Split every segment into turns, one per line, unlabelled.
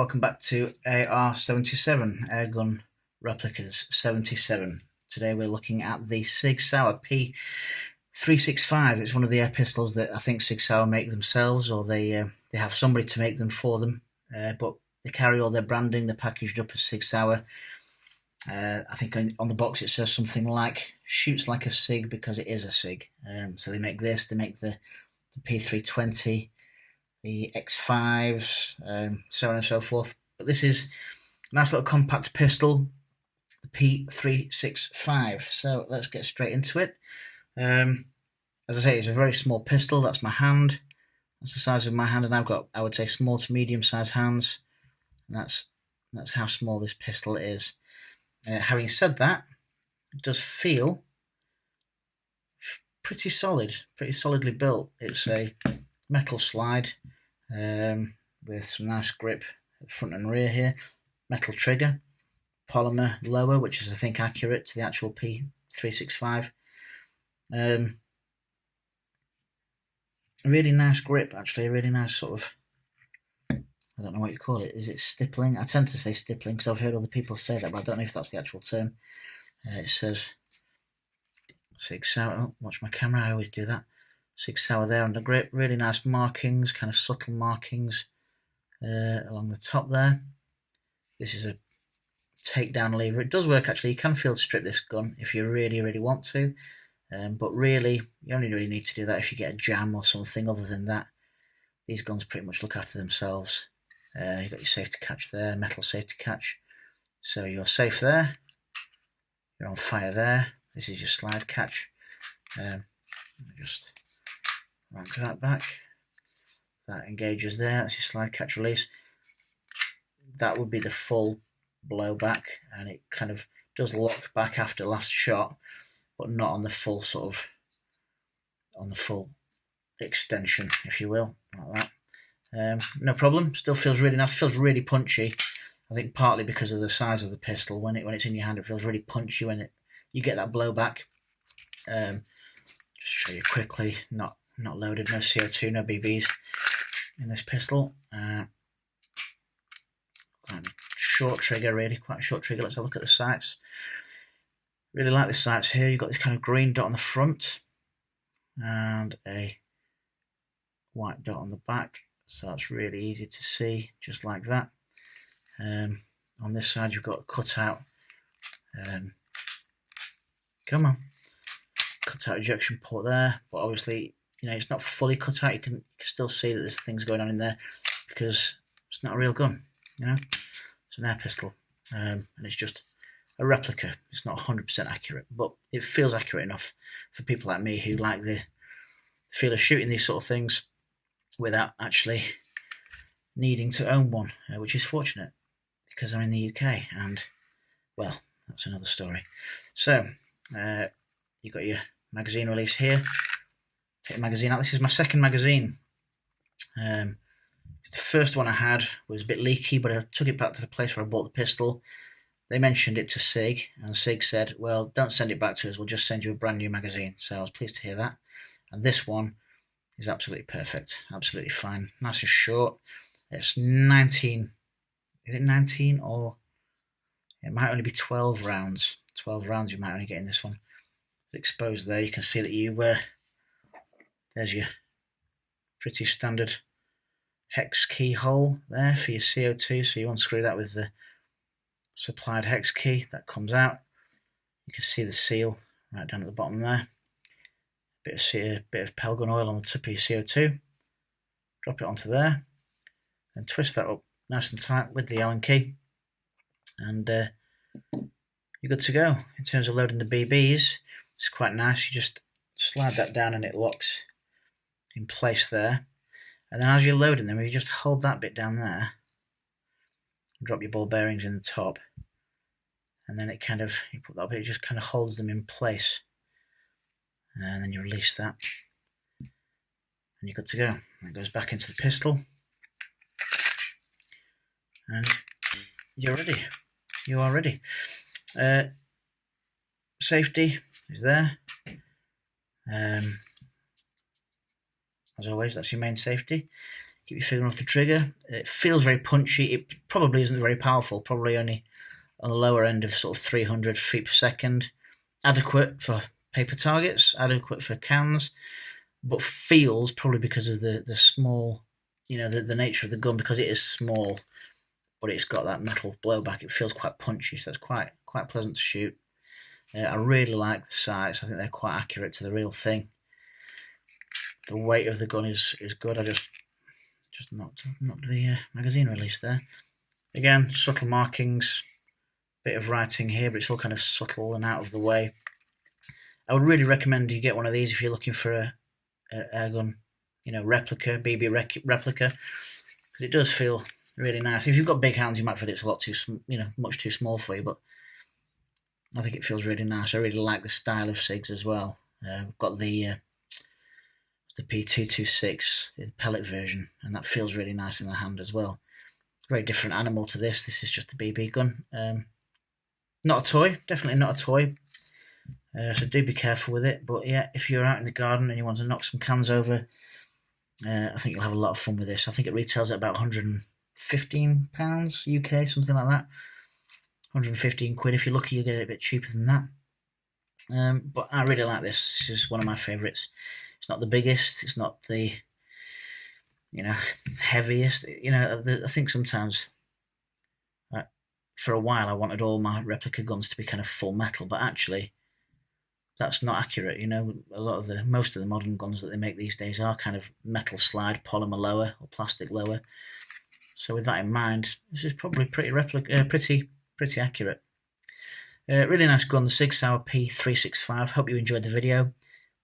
welcome back to AR-77, Airgun Replicas 77. Today we're looking at the Sig Sauer P365. It's one of the air pistols that I think Sig Sauer make themselves, or they have somebody to make them for them, but they carry all their branding. They're packaged up as Sig Sauer. I think on the box it says something like, shoots like a Sig because it is a Sig. So they make this, they make the P320, the X5s, so on and so forth. But this is a nice little compact pistol, the P365. So let's get straight into it. As I say, it's a very small pistol. That's my hand. That's the size of my hand, and I've got, I would say, small to medium-sized hands. And that's how small this pistol is. Having said that, it does feel pretty solid, pretty solidly built. It's a metal slide with some nice grip at front and rear here. Metal trigger, polymer lower, which is I think accurate to the actual P365. Really nice grip, actually. A really nice sort of, I don't know what you call it. Is it stippling? I tend to say stippling because I've heard other people say that, but I don't know if that's the actual term. It says Sig Sauer. Oh, watch my camera. I always do that. Sig Sauer there on the grip. Really nice markings, kind of subtle markings along the top there. This is a takedown lever. It does work actually. You can field strip this gun if you really, really want to. But really, you only really need to do that if you get a jam or something. Other than that, these guns pretty much look after themselves. You've got your safety catch there, metal safety catch. So you're safe there. You're on fire there. This is your slide catch. Just rank that back. That engages there. That's your slide catch release. That would be the full blowback, and it kind of does lock back after last shot, but not on the full sort of, on the full extension, if you will, like that. No problem. Still feels really nice. Feels really punchy. I think partly because of the size of the pistol. When it's in your hand, it feels really punchy when you get that blowback. Just show you quickly. Not loaded. No CO2, no BBs in this pistol. Quite a short trigger, really. Quite a short trigger. Let's have a look at the sights. Really like the sights here. You've got this kind of green dot on the front and a white dot on the back. So that's really easy to see, just like that. On this side, you've got a cutout. Come on, cutout ejection port there. But obviously, it's not fully cut out. You can still see that there's things going on in there because it's not a real gun. It's an air pistol, and it's just a replica. It's not 100% accurate, but it feels accurate enough for people like me who like the feel of shooting these sort of things without actually needing to own one, which is fortunate because I'm in the UK, and well, that's another story. So you've got your magazine release here. Take the magazine out. This is my second magazine. The first one I had was a bit leaky, but I took it back to the place where I bought the pistol. They mentioned it to Sig, and Sig said, well, don't send it back to us, we'll just send you a brand new magazine. So I was pleased to hear that. And this one is absolutely perfect, absolutely fine, nice and short. It's 19, is it 19, or it might only be 12 rounds. 12 rounds you might only get in this one. It's exposed there. You can see that there's your pretty standard hex key hole there for your CO2. So you unscrew that with the supplied hex key. That comes out. You can see the seal right down at the bottom there. Bit of Pelgun oil on the tip of your CO2. Drop it onto there, and twist that up nice and tight with the Allen key, and you're good to go. In terms of loading the BBs, it's quite nice. You just slide that down and it locks in place there. And then as you're loading them, you just hold that bit down there, drop your ball bearings in the top, and then you put that bit, it just kind of holds them in place. And then you release that, and you're good to go. It goes back into the pistol, and you're ready. You are ready. Safety is there. As always, that's your main safety. Keep your finger off the trigger. It feels very punchy. It probably isn't very powerful, probably only on the lower end of sort of 300 feet per second. Adequate for paper targets, adequate for cans, but feels, probably because of the small, the nature of the gun, because it is small, but it's got that metal blowback, it feels quite punchy, so it's quite pleasant to shoot. I really like the sights. I think they're quite accurate to the real thing. The weight of the gun is good. I just knocked the magazine release there. Again, subtle markings, bit of writing here, but it's all kind of subtle and out of the way. I would really recommend you get one of these if you're looking for a airgun, replica, BB replica, because it does feel really nice. If you've got big hands, you might feel it's a lot too, much too small for you, but I think it feels really nice. I really like the style of Sigs as well. We've got the P365, the pellet version, and that feels really nice in the hand as well. Very different animal to this. This is just a BB gun. Not a toy, definitely not a toy. So do be careful with it. But yeah, if you're out in the garden and you want to knock some cans over, I think you'll have a lot of fun with this. I think it retails at about £115 UK, something like that. 115 quid. If you're lucky, you'll get it a bit cheaper than that. But I really like this. This is one of my favourites. It's not the biggest. It's not the, heaviest. I think sometimes, for a while, I wanted all my replica guns to be kind of full metal, but actually, that's not accurate. Most of the modern guns that they make these days are kind of metal slide, polymer lower or plastic lower. So with that in mind, this is probably pretty accurate. Really nice gun, the Sig Sauer P365. Hope you enjoyed the video.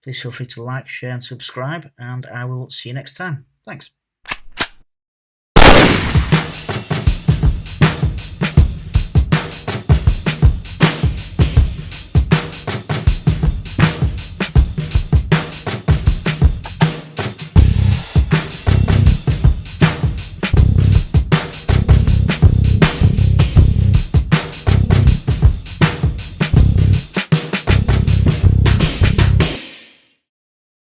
Please feel free to like, share and subscribe, and I will see you next time. Thanks.